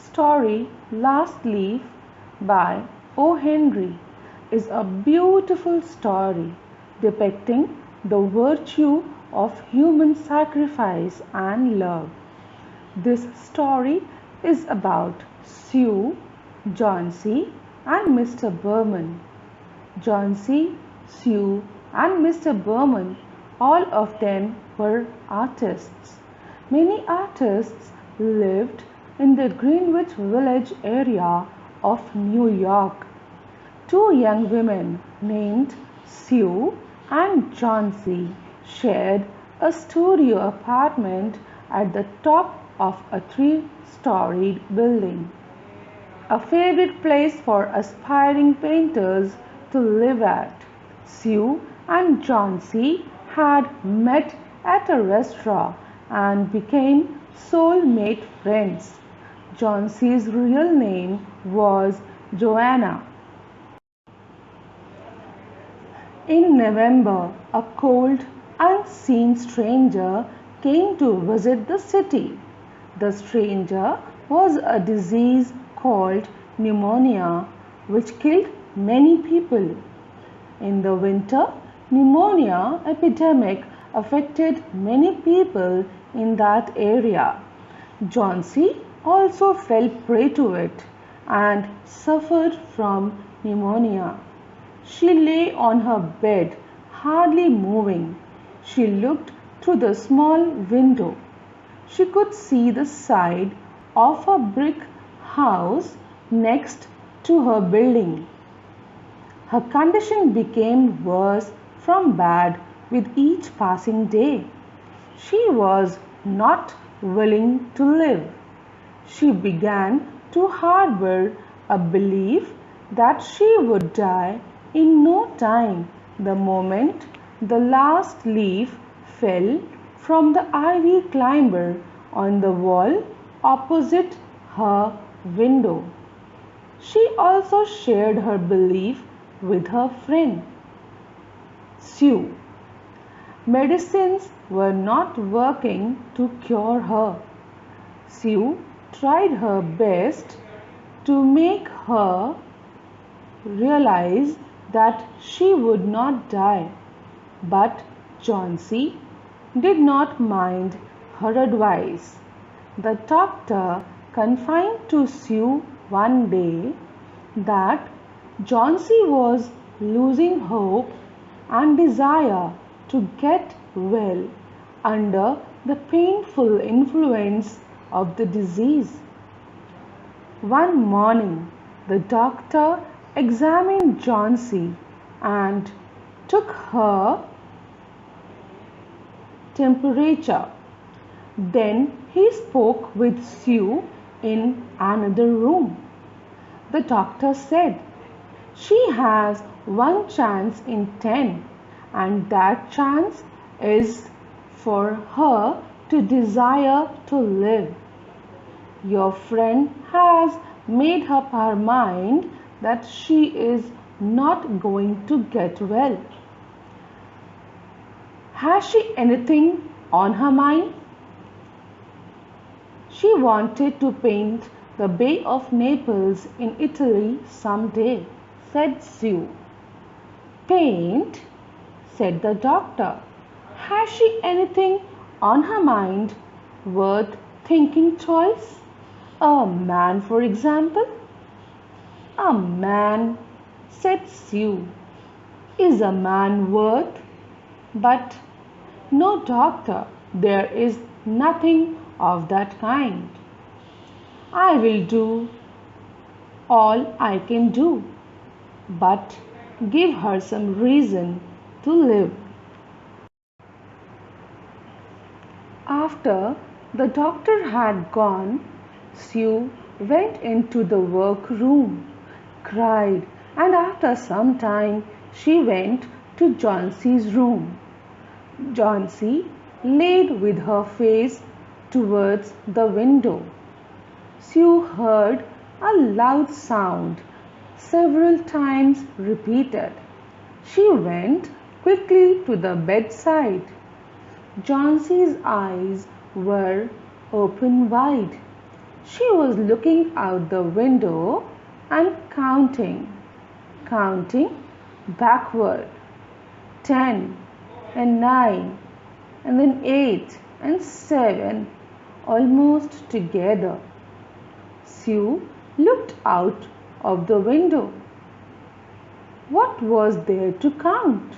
story Last Leaf by O. Henry is a beautiful story depicting the virtue of human sacrifice and love. This story is about Sue, Johnsy, and Mr. Berman. Johnsy, Sue, and Mr. Berman, all of them were artists. Many artists lived in the Greenwich Village area of New York. Two young women named Sue and Johnsy shared a studio apartment at the top of a three-storied building, a favorite place for aspiring painters to live at. Sue and Johnsy had met at a restaurant and became soulmate friends. Johnsy's real name was Joanna. In November, a cold, unseen stranger came to visit the city. The stranger was a disease called pneumonia, which killed many people. In the winter, pneumonia epidemic affected many people in that area. Johnsy also fell prey to it and suffered from pneumonia. She lay on her bed, hardly moving. She looked through the small window. She could see the side of a brick house next to her building. Her condition became worse from bad with each passing day. She was not willing to live. She began to harbor a belief that she would die in no time the moment the last leaf fell from the ivy climber on the wall opposite her window. She also shared her belief with her friend, Sue. Medicines were not working to cure her. Sue tried her best to make her realize that she would not die, but Johnsy did not mind her advice. The doctor confided to Sue one day that Johnsy was losing hope and desire to get well under the painful influence of the disease. One morning, the doctor examined Johnsy and took her temperature. Then he spoke with Sue in another room. The doctor said, "She has one chance in 10, and that chance is for her to desire to live. Your friend has made up her mind that she is not going to get well. Has she anything on her mind?" "She wanted to paint the Bay of Naples in Italy someday," said Sue. "Paint?" said the doctor. "Has she anything on her mind worth thinking twice? A man, for example?" "A man," said Sue. "Is a man worth? But no, doctor, there is nothing of that kind. I will do all I can do, but give her some reason to live." After the doctor had gone, Sue went into the workroom, cried, and after some time she went to Johnsy's room. Johnsy laid with her face towards the window. Sue heard a loud sound, several times repeated. She went quickly to the bedside. Johnsy's eyes were open wide. She was looking out the window and counting backward. 10 and 9 and then 8 and 7 almost together. Sue looked out of the window. What was there to count?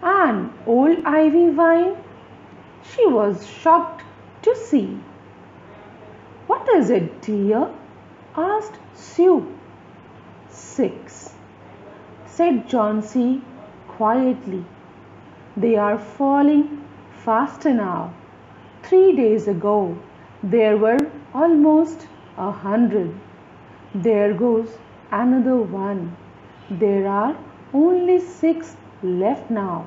An old ivy vine? She was shocked to see. What is it, dear? Asked Sue. 6, said Johnsy quietly. They are falling faster now. 3 days ago there were almost 100. There goes another one. There are only 6 left now.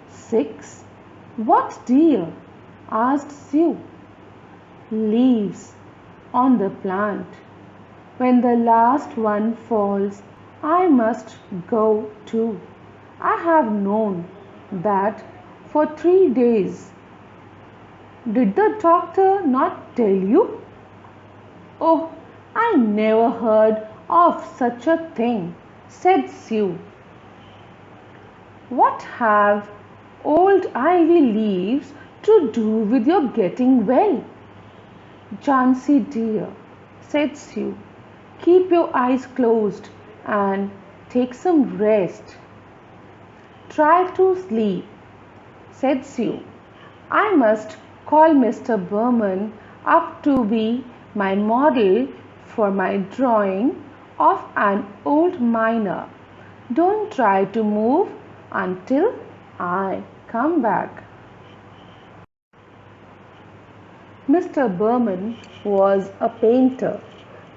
6? What, dear? Asked Sue. Leaves on the plant. When the last one falls, I must go too. I have known that for 3 days. Did the doctor not tell you? Oh, I never heard of such a thing, said Sue. What have old ivy leaves to do with your getting well? Johnsy dear, said Sue, keep your eyes closed and take some rest. Try to sleep, said Sue. I must call Mr. Burman up to be my model for my drawing of an old miner. Don't try to move until I come back. Mr. Burman was a painter,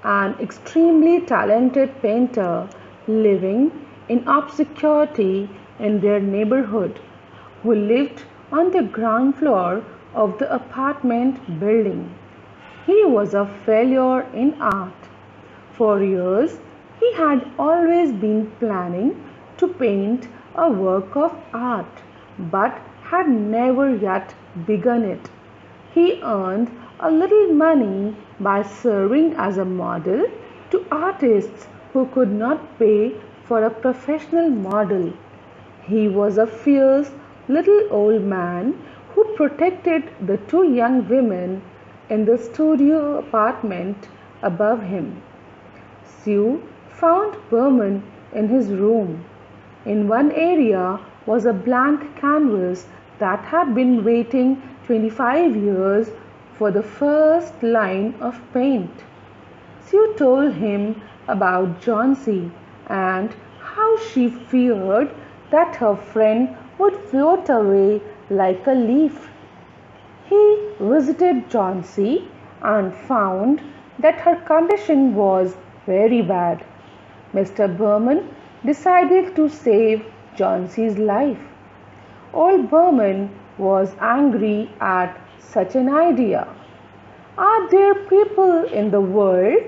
an extremely talented painter living in obscurity in their neighborhood, who lived on the ground floor of the apartment building. He was a failure in art. For years, he had always been planning to paint a work of art, but had never yet begun it. He earned a little money by serving as a model to artists who could not pay for a professional model. He was a fierce little old man who protected the 2 young women in the studio apartment above him. Sue found Burman in his room. In one area was a blank canvas that had been waiting 25 years for the first line of paint. Sue told him about Johnsy and how she feared that her friend would float away like a leaf. He visited Johnsy and found that her condition was very bad. Mr. Burman decided to save Johnsy's life. Old Burman was angry at such an idea. Are there people in the world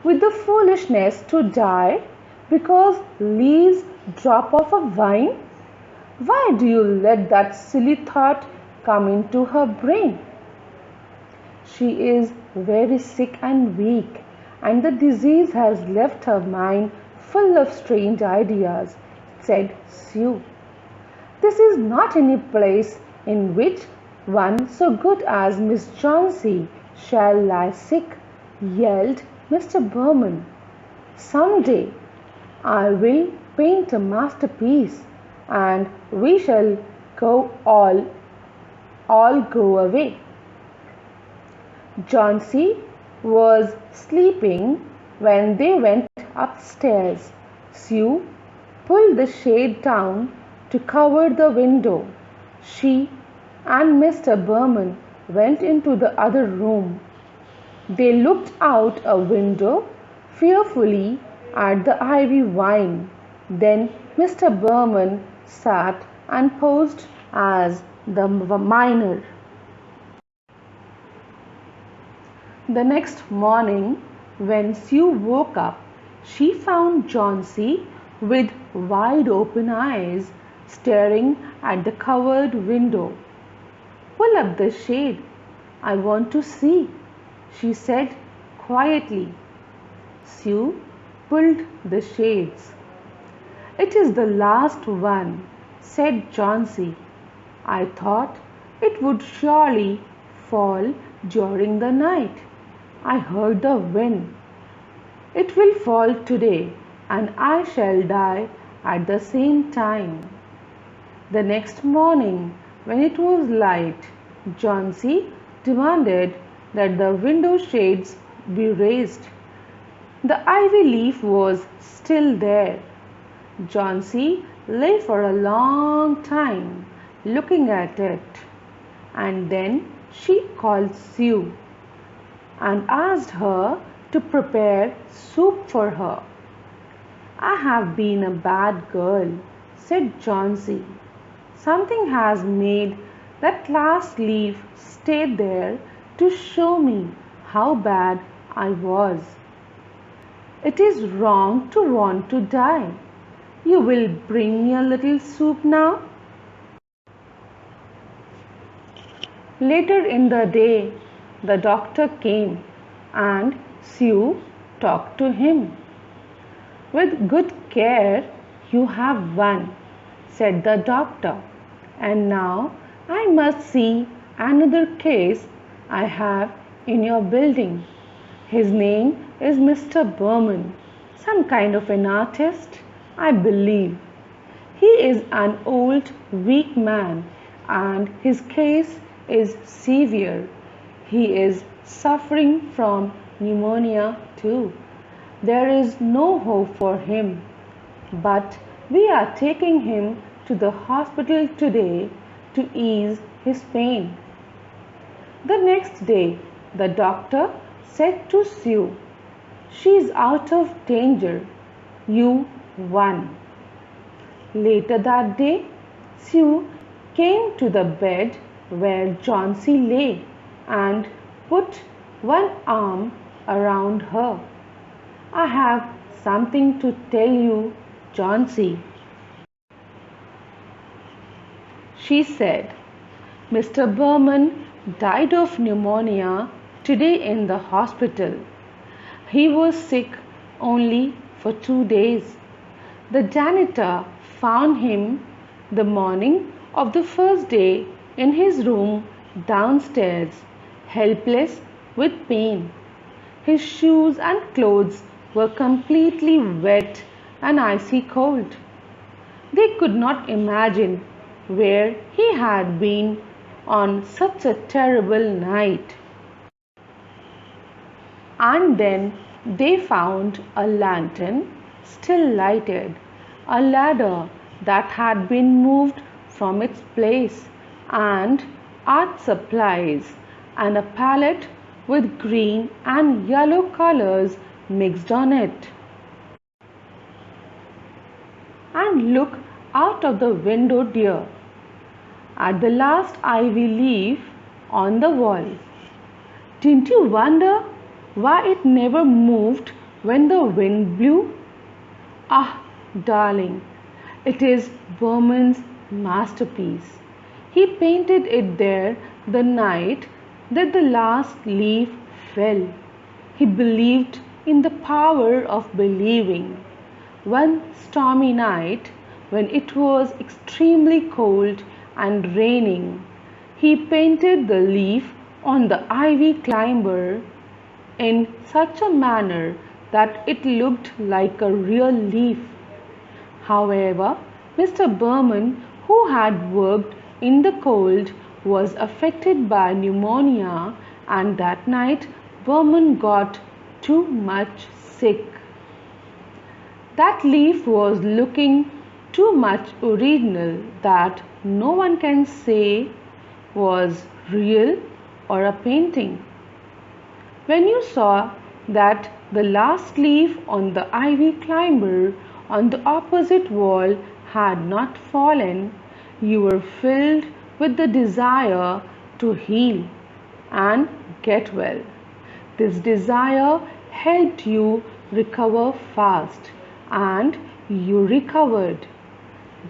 with the foolishness to die because leaves drop off a vine? Why do you let that silly thought come into her brain? She is very sick and weak, and the disease has left her mind full of strange ideas, said Sue. This is not any place in which one so good as Miss Johnsy shall lie sick, yelled Mr. Burman. Some day I will paint a masterpiece, and we shall go all go away. Johnsy was sleeping when they went upstairs. Sue pulled the shade down to cover the window. She and Mr. Burman went into the other room. They looked out a window fearfully at the ivy vine. Then Mr. Burman sat and posed as the miner. The next morning, when Sue woke up, she found Johnsy with wide open eyes staring at the covered window. Pull up the shade. I want to see, she said quietly. Sue pulled the shades. "It is the last one," said Johnsy. "I thought it would surely fall during the night. I heard the wind. It will fall today, and I shall die at the same time." The next morning, when it was light, Johnsy demanded that the window shades be raised. The ivy leaf was still there. Johnsy lay for a long time looking at it, and then she called Sue and asked her to prepare soup for her. "I have been a bad girl," said Johnsy. "Something has made that last leaf stay there to show me how bad I was. It is wrong to want to die. You will bring me a little soup now?" Later in the day, the doctor came and Sue talked to him. "With good care you have won," said the doctor. "And now I must see another case I have in your building. His name is Mr. Berman, some kind of an artist, I believe. He is an old, weak man, and his case is severe. He is suffering from pneumonia too. There is no hope for him, but we are taking him to the hospital today to ease his pain." The next day, the doctor said to Sue, "She is out of danger. You won." Later that day, Sue came to the bed where Johnsy lay and put one arm around her. "I have something to tell you, Johnsy," she said. "Mr. Berman died of pneumonia today in the hospital. He was sick only for 2 days. The janitor found him the morning of the first day in his room downstairs, helpless with pain. His shoes and clothes were completely wet and icy cold. They could not imagine where he had been on such a terrible night. And then they found a lantern still lighted, a ladder that had been moved from its place, and art supplies, and a palette with green and yellow colors mixed on it. And look out of the window, dear, at the last ivy leaf on the wall. Didn't you wonder why it never moved when the wind blew? Ah, darling, it is Berman's masterpiece. He painted it there the night that the last leaf fell. He believed in the power of believing. One stormy night, when it was extremely cold and raining, he painted the leaf on the ivy climber in such a manner that it looked like a real leaf. However, Mr. Berman, who had worked in the cold, was affected by pneumonia, and that night Berman got too much sick. That leaf was looking too much original that no one can say was real or a painting. When you saw that the last leaf on the ivy climber on the opposite wall had not fallen, you were filled with the desire to heal and get well. This desire helped you recover fast, and you recovered.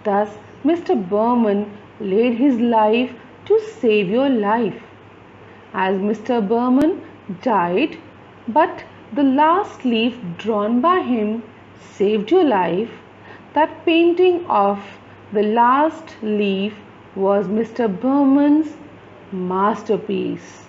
Thus, Mr. Berman laid his life to save your life. As Mr. Berman died, But the last leaf drawn by him saved your life. That painting of the last leaf was Mr. Berman's masterpiece.